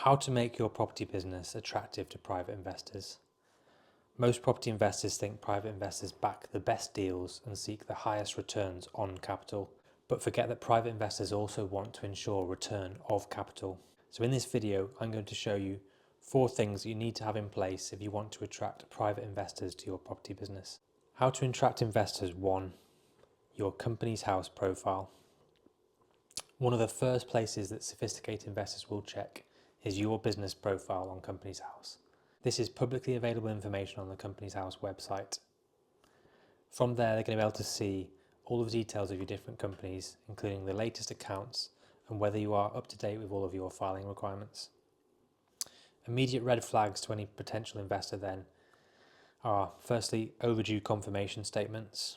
How to make your property business attractive to private investors. Most property investors think private investors back the best deals and seek the highest returns on capital, but forget that private investors also want to ensure return of capital. So in this video, I'm going to show you 4 things that you need to have in place if you want to attract private investors to your property business. How to attract investors. 1. Your company's house profile. One of the first places that sophisticated investors will check is your business profile on Companies House. This is publicly available information on the Companies House website. From there, they're going to be able to see all of the details of your different companies, including the latest accounts and whether you are up to date with all of your filing requirements. Immediate red flags to any potential investor then are firstly overdue confirmation statements,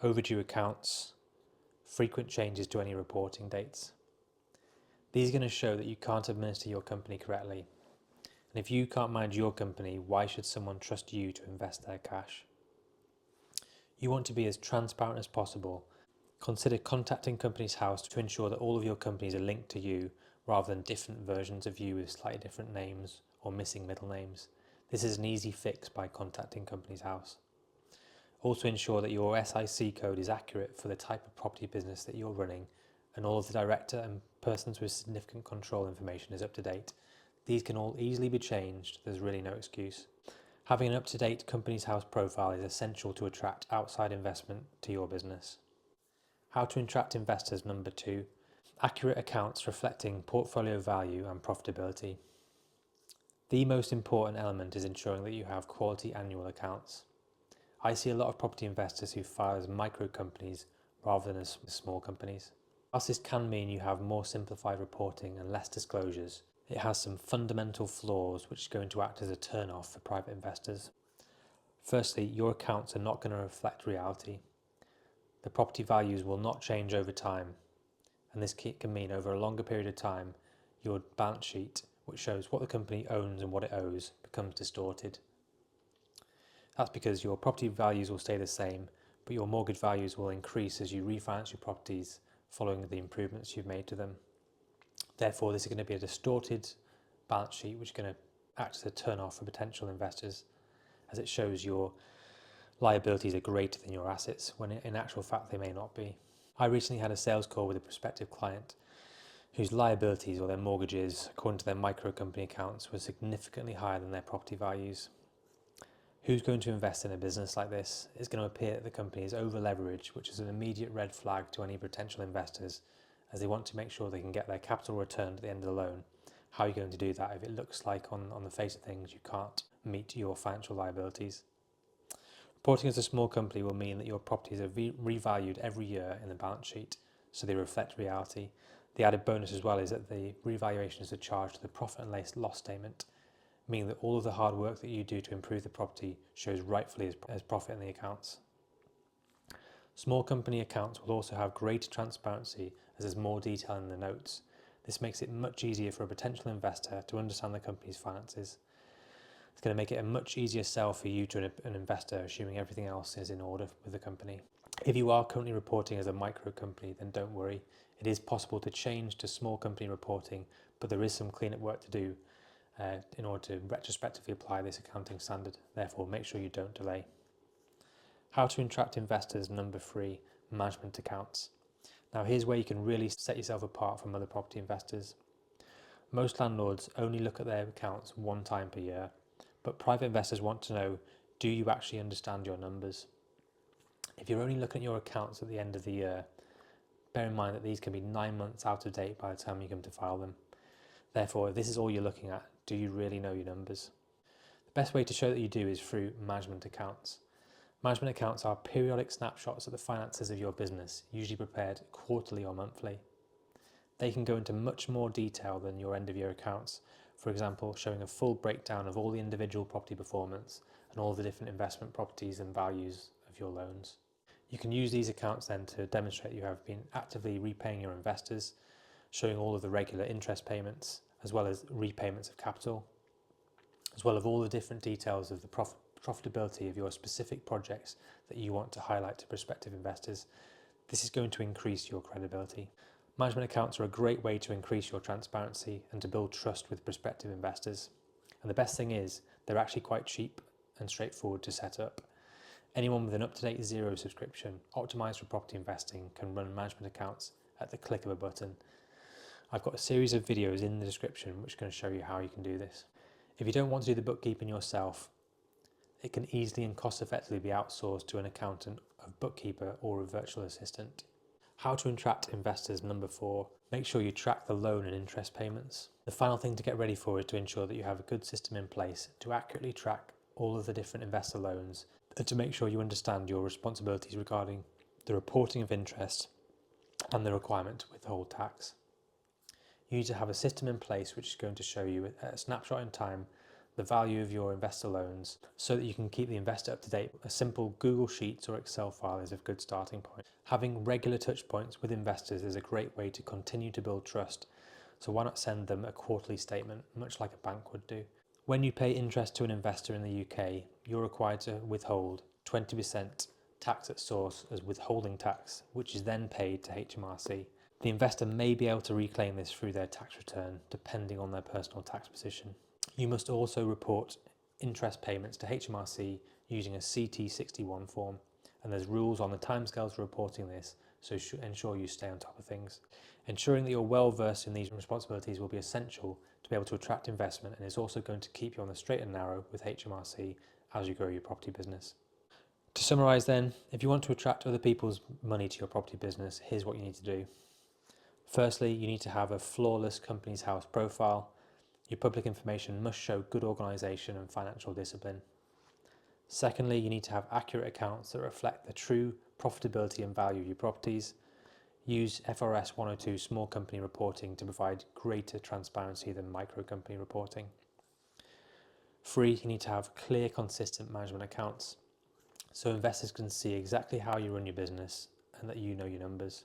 overdue accounts, frequent changes to any reporting dates. These are going to show that you can't administer your company correctly. And if you can't manage your company, why should someone trust you to invest their cash? You want to be as transparent as possible. Consider contacting Companies House to ensure that all of your companies are linked to you rather than different versions of you with slightly different names or missing middle names. This is an easy fix by contacting Companies House. Also ensure that your SIC code is accurate for the type of property business that you're running, and all of the director and persons with significant control information is up to date. These can all easily be changed, there's really no excuse. Having an up-to-date Companies House profile is essential to attract outside investment to your business. How to attract investors. Number 2, accurate accounts reflecting portfolio value and profitability. The most important element is ensuring that you have quality annual accounts. I see a lot of property investors who file as micro companies rather than as small companies. Whilst this can mean you have more simplified reporting and less disclosures, it has some fundamental flaws which are going to act as a turn-off for private investors. Firstly, your accounts are not going to reflect reality. The property values will not change over time, and this can mean over a longer period of time, your balance sheet, which shows what the company owns and what it owes, becomes distorted. That's because your property values will stay the same, but your mortgage values will increase as you refinance your properties following the improvements you've made to them. Therefore, this is going to be a distorted balance sheet, which is going to act as a turn-off for potential investors, as it shows your liabilities are greater than your assets, when in actual fact they may not be. I recently had a sales call with a prospective client whose liabilities or their mortgages, according to their micro company accounts, were significantly higher than their property values. Who's going to invest in a business like this? It's going to appear that the company is over leveraged, which is an immediate red flag to any potential investors, as they want to make sure they can get their capital returned at the end of the loan. How are you going to do that if it looks like on the face of things you can't meet your financial liabilities? Reporting as a small company will mean that your properties are revalued every year in the balance sheet, so they reflect reality. The added bonus as well is that the revaluations are charged to the profit and loss statement, meaning that all of the hard work that you do to improve the property shows rightfully as profit in the accounts. Small company accounts will also have greater transparency as there's more detail in the notes. This makes it much easier for a potential investor to understand the company's finances. It's going to make it a much easier sell for you to an investor, assuming everything else is in order with the company. If you are currently reporting as a micro company, then don't worry. It is possible to change to small company reporting, but there is some cleanup work to do in order to retrospectively apply this accounting standard. Therefore, make sure you don't delay. How to attract investors. Number 3, management accounts. Now here's where you can really set yourself apart from other property investors. Most landlords only look at their accounts one time per year, but private investors want to know, do you actually understand your numbers? If you're only looking at your accounts at the end of the year, bear in mind that these can be 9 months out of date by the time you come to file them. Therefore, if this is all you're looking at, do you really know your numbers? The best way to show that you do is through management accounts. Management accounts are periodic snapshots of the finances of your business, usually prepared quarterly or monthly. They can go into much more detail than your end of year accounts, for example, showing a full breakdown of all the individual property performance and all the different investment properties and values of your loans. You can use these accounts then to demonstrate you have been actively repaying your investors, showing all of the regular interest payments, as well as repayments of capital, as well as all the different details of the profitability of your specific projects that you want to highlight to prospective investors. This is going to increase your credibility. Management accounts are a great way to increase your transparency and to build trust with prospective investors. And the best thing is, they're actually quite cheap and straightforward to set up. Anyone with an up-to-date Xero subscription, optimised for property investing, can run management accounts at the click of a button. I've got a series of videos in the description which are going to show you how you can do this. If you don't want to do the bookkeeping yourself, it can easily and cost-effectively be outsourced to an accountant, a bookkeeper, or a virtual assistant. How to attract investors. Number 4, make sure you track the loan and interest payments. The final thing to get ready for is to ensure that you have a good system in place to accurately track all of the different investor loans and to make sure you understand your responsibilities regarding the reporting of interest and the requirement to withhold tax. You need to have a system in place which is going to show you at a snapshot in time the value of your investor loans so that you can keep the investor up to date. A simple Google Sheets or Excel file is a good starting point. Having regular touch points with investors is a great way to continue to build trust, so why not send them a quarterly statement, much like a bank would do. When you pay interest to an investor in the UK, you're required to withhold 20% tax at source as withholding tax, which is then paid to HMRC. The investor may be able to reclaim this through their tax return, depending on their personal tax position. You must also report interest payments to HMRC using a CT61 form, and there's rules on the timescales for reporting this, so ensure you stay on top of things. Ensuring that you're well versed in these responsibilities will be essential to be able to attract investment, and is also going to keep you on the straight and narrow with HMRC as you grow your property business. To summarise then, if you want to attract other people's money to your property business, here's what you need to do. Firstly, you need to have a flawless company's house profile. Your public information must show good organisation and financial discipline. Secondly, you need to have accurate accounts that reflect the true profitability and value of your properties. Use FRS 102 small company reporting to provide greater transparency than micro company reporting. 3, you need to have clear, consistent management accounts so investors can see exactly how you run your business and that you know your numbers.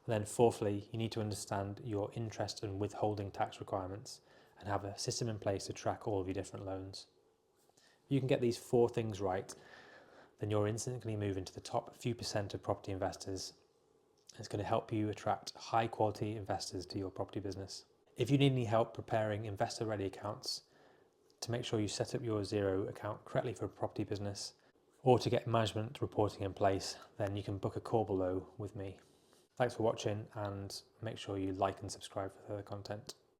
And then fourthly, you need to understand your interest and withholding tax requirements and have a system in place to track all of your different loans. If you can get these 4 things right, then you'll instantly move into the top few percent of property investors. It's going to help you attract high quality investors to your property business. If you need any help preparing investor ready accounts to make sure you set up your Xero account correctly for a property business, or to get management reporting in place, then you can book a call below with me. Thanks for watching, and make sure you like and subscribe for further content.